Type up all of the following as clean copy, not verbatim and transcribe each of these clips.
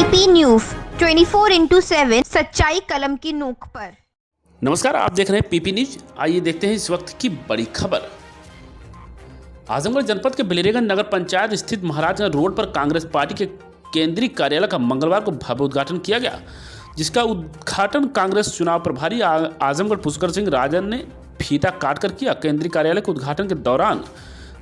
PP news 24/7 सच्चाई कलम की नोक पर। नमस्कार, आप देख रहे हैं पीपी न्यूज। आइए देखते हैं इस वक्त की बड़ी खबर। आजमगढ़ जनपद के बिलेरीगंज नगर पंचायत स्थित महाराजगंज रोड पर कांग्रेस पार्टी के केंद्रीय कार्यालय का मंगलवार को भव्य उद्घाटन किया गया, जिसका उद्घाटन कांग्रेस चुनाव प्रभारी आजमगढ़ पुष्कर सिंह राजन ने फीता काटकर किया। केंद्रीय कार्यालय के उद्घाटन के दौरान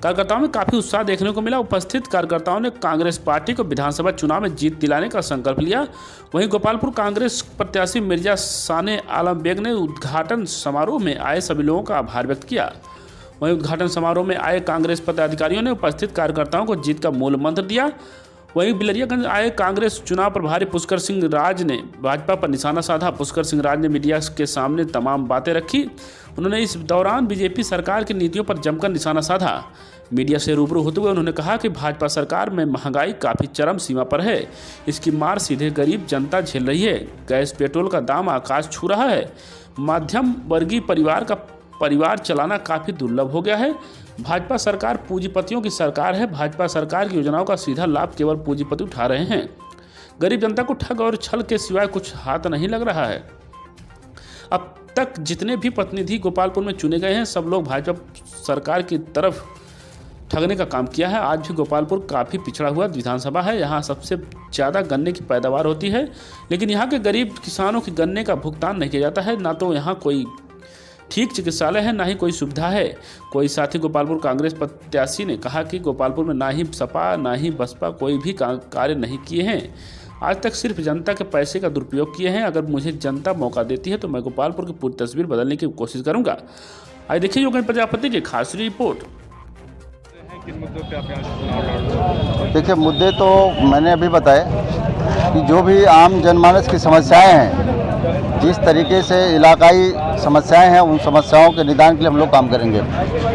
कार्यकर्ताओं में काफी उत्साह देखने को मिला। उपस्थित कार्यकर्ताओं ने कांग्रेस पार्टी को विधानसभा चुनाव में जीत दिलाने का संकल्प लिया। वहीं गोपालपुर कांग्रेस प्रत्याशी मिर्जा साने आलम बेग ने उद्घाटन समारोह में आए सभी लोगों का आभार व्यक्त किया। वहीं उद्घाटन समारोह में आए कांग्रेस पदाधिकारियों ने उपस्थित कार्यकर्ताओं को जीत का मूल मंत्र दिया। वहीं बिलरियागंज आए कांग्रेस चुनाव प्रभारी पुष्कर सिंह राज ने भाजपा पर निशाना साधा। पुष्कर सिंह राज ने मीडिया के सामने तमाम बातें रखी। उन्होंने इस दौरान बीजेपी सरकार की नीतियों पर जमकर निशाना साधा। मीडिया से रूबरू होते हुए उन्होंने कहा कि भाजपा सरकार में महंगाई काफ़ी चरम सीमा पर है। इसकी मार सीधे गरीब जनता झेल रही है। गैस पेट्रोल का दाम आकाश छू रहा है। मध्यम वर्गीय परिवार चलाना काफ़ी दुर्लभ हो गया है। भाजपा सरकार पूंजीपतियों की सरकार है। भाजपा सरकार की योजनाओं का सीधा लाभ केवल पूंजीपति उठा रहे हैं। गरीब जनता को ठग और छल के सिवाय कुछ हाथ नहीं लग रहा है। अब तक जितने भी प्रतिनिधि गोपालपुर में चुने गए हैं, सब लोग भाजपा सरकार की तरफ ठगने का काम किया है। आज भी गोपालपुर काफ़ी पिछड़ा हुआ विधानसभा है। यहाँ सबसे ज़्यादा गन्ने की पैदावार होती है, लेकिन यहाँ के गरीब किसानों की गन्ने का भुगतान नहीं किया जाता है। ना तो यहाँ कोई ठीक चिकित्सालय है, ना ही कोई सुविधा है। कोई साथी गोपालपुर कांग्रेस प्रत्याशी ने कहा कि गोपालपुर में ना ही सपा ना ही बसपा कोई भी कार्य नहीं किए हैं। आज तक सिर्फ जनता के पैसे का दुरुपयोग किए हैं। अगर मुझे जनता मौका देती है तो मैं गोपालपुर की पूरी तस्वीर बदलने की कोशिश करूंगा। आइए देखिए योगेंद्र प्रजापति की खास रिपोर्ट। किस मुद्दों पे आप यहाँ से चुनाव लड़ रहे हैं? देखिए, मुद्दे तो मैंने अभी बताए कि जो भी आम जनमानस की समस्याएं हैं, जिस तरीके से इलाकाई समस्याएं हैं, उन समस्याओं के निदान के लिए हम लोग काम करेंगे।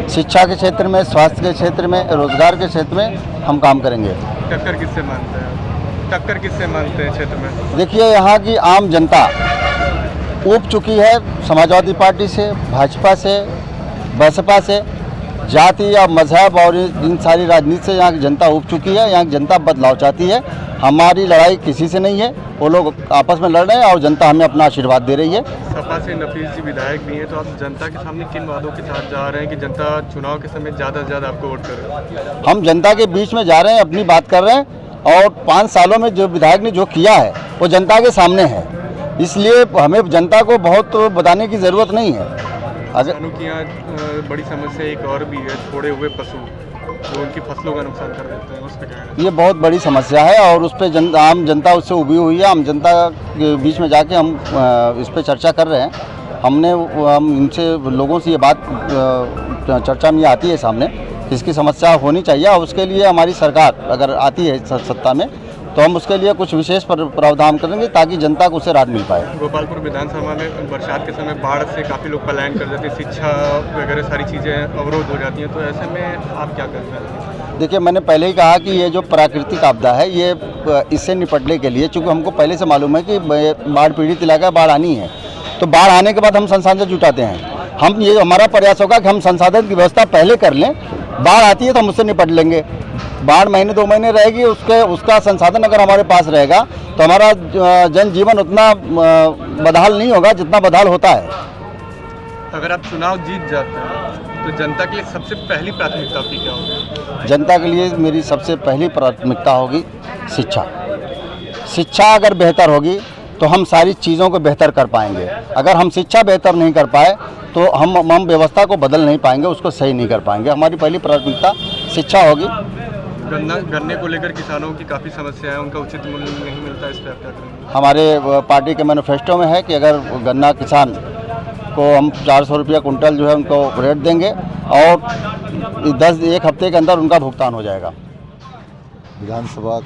शिक्षा के क्षेत्र में, स्वास्थ्य के क्षेत्र में, रोजगार के क्षेत्र में हम काम करेंगे। टक्कर किससे मानते हैं? टक्कर किससे मानते हैं क्षेत्र में? देखिए, यहाँ की आम जनता ऊब चुकी है समाजवादी पार्टी से, भाजपा से, बसपा से। जाति या मजहब और इन सारी राजनीति से यहाँ की जनता उब चुकी है। यहाँ की जनता बदलाव चाहती है। हमारी लड़ाई किसी से नहीं है। वो लोग आपस में लड़ रहे हैं और जनता हमें अपना आशीर्वाद दे रही है। सपा से नफीस जी विधायक भी हैं, तो आप जनता के सामने किन वादों के साथ जा रहे हैं कि जनता चुनाव के समय ज़्यादा से ज़्यादा आपको वोट करे? हम जनता के बीच में जा रहे हैं, अपनी बात कर रहे हैं, और 5 सालों में जो विधायक ने जो किया है वो जनता के सामने है। इसलिए हमें जनता को बहुत बताने की ज़रूरत नहीं है। किसानों की यहाँ बड़ी समस्या एक और भी है, छोड़े हुए पशु जो उनकी फसलों का नुकसान कर देते हैं, उस पर क्या है? ये बहुत बड़ी समस्या है और उस पर आम जनता उससे उभी हुई है। हम जनता के बीच में जाके हम इस पर चर्चा कर रहे हैं। हम इनसे लोगों से ये बात चर्चा में आती है सामने, इसकी समस्या होनी चाहिए और उसके लिए हमारी सरकार अगर आती है सत्ता में तो हम उसके लिए कुछ विशेष प्रावधान करेंगे ताकि जनता को उससे राहत मिल पाए। गोपालपुर विधानसभा में बरसात के समय बाढ़ से काफ़ी लोग पलायन कर जाते हैं, शिक्षा वगैरह सारी चीज़ें अवरोध हो जाती हैं, तो ऐसे में आप क्या कर रहे हैं? देखिए, मैंने पहले ही कहा कि ये जो प्राकृतिक आपदा है, ये इससे निपटने के लिए, चूँकि हमको पहले से मालूम है कि बाढ़ पीड़ित इलाका बाढ़ आनी है, तो बाढ़ आने के बाद हम संसाधन जुटाते हैं। ये हमारा प्रयास होगा कि हम संसाधन की व्यवस्था पहले कर लें, बाढ़ आती है तो हम उससे निपट लेंगे। बाढ़ महीने 2 महीने रहेगी, उसका संसाधन अगर हमारे पास रहेगा तो हमारा जनजीवन उतना बदहाल नहीं होगा जितना बदहाल होता है। अगर आप चुनाव जीत जाते हैं तो जनता के लिए सबसे पहली प्राथमिकता आपकी क्या होगी? जनता के लिए मेरी सबसे पहली प्राथमिकता होगी शिक्षा। शिक्षा अगर बेहतर होगी तो हम सारी चीज़ों को बेहतर कर पाएंगे। अगर हम शिक्षा बेहतर नहीं कर पाए तो हम व्यवस्था को बदल नहीं पाएंगे, उसको सही नहीं कर पाएंगे। हमारी पहली प्राथमिकता शिक्षा होगी। गन्ने को लेकर किसानों की काफ़ी समस्या है, उनका उचित मूल्य नहीं मिलता, इस पर आप क्या करेंगे? हमारे पार्टी के मैनिफेस्टो में है कि अगर गन्ना किसान को हम 400 रुपया कुंटल जो है उनको रेट देंगे और 1 हफ्ते के अंदर उनका भुगतान हो जाएगा। विधानसभा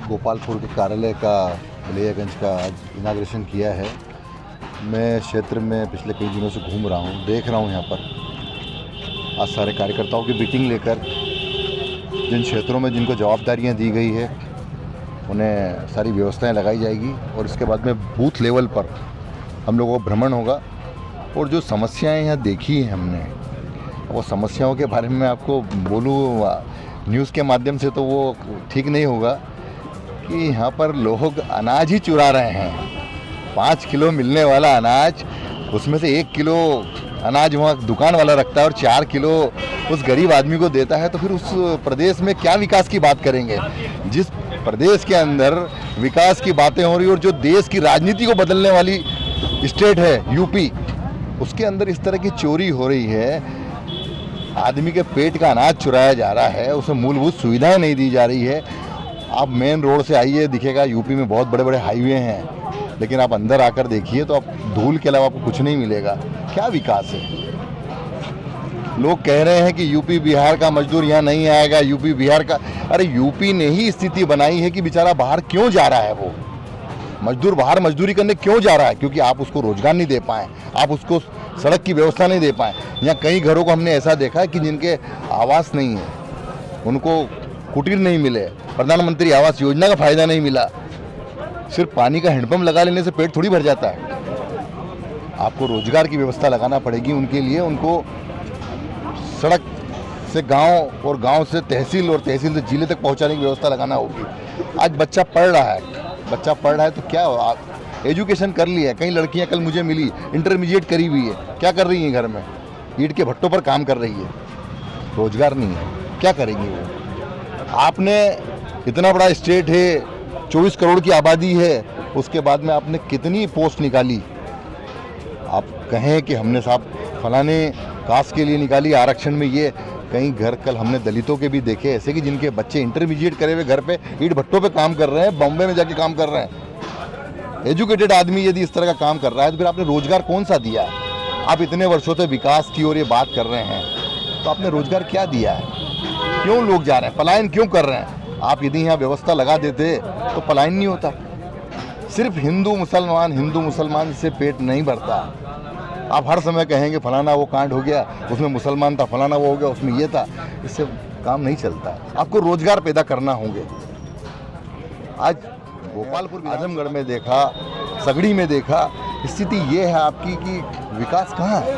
गोपालपुर के कार्यालय का बिलेरीगंज का आज इनाग्रेशन किया है। मैं क्षेत्र में पिछले कई दिनों से घूम रहा हूँ, देख रहा हूँ यहाँ पर आज सारे कार्यकर्ताओं की मीटिंग लेकर जिन क्षेत्रों में जिनको जवाबदारियाँ दी गई है उन्हें सारी व्यवस्थाएं लगाई जाएगी और इसके बाद में बूथ लेवल पर हम लोगों को भ्रमण होगा और जो समस्याएं यहाँ देखी हैं हमने, वो समस्याओं के बारे में आपको बोलूँ न्यूज़ के माध्यम से तो वो ठीक नहीं होगा, कि यहाँ पर लोग अनाज ही चुरा रहे हैं। 5 किलो मिलने वाला अनाज, उसमें से 1 किलो अनाज वहाँ दुकान वाला रखता है और 4 किलो उस गरीब आदमी को देता है। तो फिर उस प्रदेश में क्या विकास की बात करेंगे? जिस प्रदेश के अंदर विकास की बातें हो रही और जो देश की राजनीति को बदलने वाली स्टेट है यूपी, उसके अंदर इस तरह की चोरी हो रही है। आदमी के पेट का अनाज चुराया जा रहा है, उसे मूलभूत सुविधाएं नहीं दी जा रही है। आप मेन रोड से आइए, दिखेगा यूपी में बहुत बड़े बड़े हाईवे हैं, लेकिन आप अंदर आकर देखिए तो आप धूल के अलावा आपको कुछ नहीं मिलेगा। क्या विकास है? लोग कह रहे हैं कि यूपी बिहार का मजदूर यहाँ नहीं आएगा, यूपी बिहार का। अरे यूपी ने ही स्थिति बनाई है कि बेचारा बाहर क्यों जा रहा है। वो मजदूर बाहर मजदूरी करने क्यों जा रहा है? क्योंकि आप उसको रोजगार नहीं दे पाए, आप उसको सड़क की व्यवस्था नहीं दे पाए। यहाँ कई घरों को हमने ऐसा देखा है कि जिनके आवास नहीं है, उनको कुटीर नहीं मिले, प्रधानमंत्री आवास योजना का फायदा नहीं मिला। सिर्फ पानी का हैंडपंप लगा लेने से पेट थोड़ी भर जाता है। आपको रोजगार की व्यवस्था लगाना पड़ेगी उनके लिए। उनको सड़क से गांव और गांव से तहसील और तहसील से जिले तक पहुंचाने की व्यवस्था लगाना होगी। आज बच्चा पढ़ रहा है तो क्या एजुकेशन कर लिया है। कई लड़कियां कल मुझे मिली, इंटरमीडिएट करी हुई है, क्या कर रही हैं? घर में ईंट के भट्टों पर काम कर रही है। रोजगार नहीं है, क्या करेंगी वो? आपने इतना बड़ा स्टेट है, 24 करोड़ की आबादी है, उसके बाद में आपने कितनी पोस्ट निकाली? आप कहें कि हमने साहब फलाने कास्ट के लिए निकाली आरक्षण में। ये कई घर कल हमने दलितों के भी देखे ऐसे कि जिनके बच्चे इंटरमीडिएट करे हुए घर पे ईंट भट्टों पे काम कर रहे हैं, बॉम्बे में जाके काम कर रहे हैं। एजुकेटेड आदमी यदि इस तरह का काम कर रहा है तो फिर आपने रोजगार कौन सा दिया है? आप इतने वर्षों से विकास की और ये बात कर रहे हैं, तो आपने रोजगार क्या दिया है? क्यों लोग जा रहे हैं? पलायन क्यों कर रहे हैं? आप यदि यहाँ व्यवस्था लगा देते तो पलायन नहीं होता। सिर्फ हिंदू मुसलमान से पेट नहीं भरता। आप हर समय कहेंगे फलाना वो कांड हो गया, उसमें मुसलमान था, फलाना वो हो गया, उसमें ये था। इससे काम नहीं चलता। आपको रोजगार पैदा करना होंगे। आज गोपालपुर, आजमगढ़ में देखा, सगड़ी में देखा, स्थिति ये है आपकी कि विकास कहाँ है।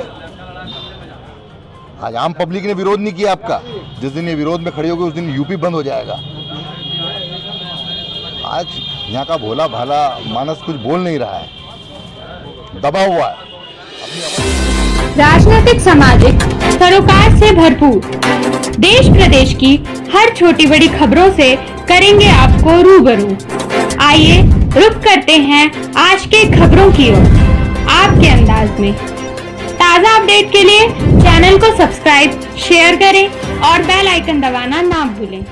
आज आम पब्लिक ने विरोध नहीं किया आपका। जिस दिन ये विरोध में खड़ी होगी उस दिन यूपी बंद हो जाएगा। आज यहाँ का भोला भाला मानस कुछ बोल नहीं रहा है, दबा हुआ है। राजनीतिक, सामाजिक सरोकार से भरपूर देश प्रदेश की हर छोटी बड़ी खबरों से करेंगे आपको रूबरू। आइए रुक करते हैं आज के खबरों की ओर आपके अंदाज में। ताज़ा अपडेट के लिए चैनल को सब्सक्राइब, शेयर करें और बेल आइकन दबाना ना भूलें।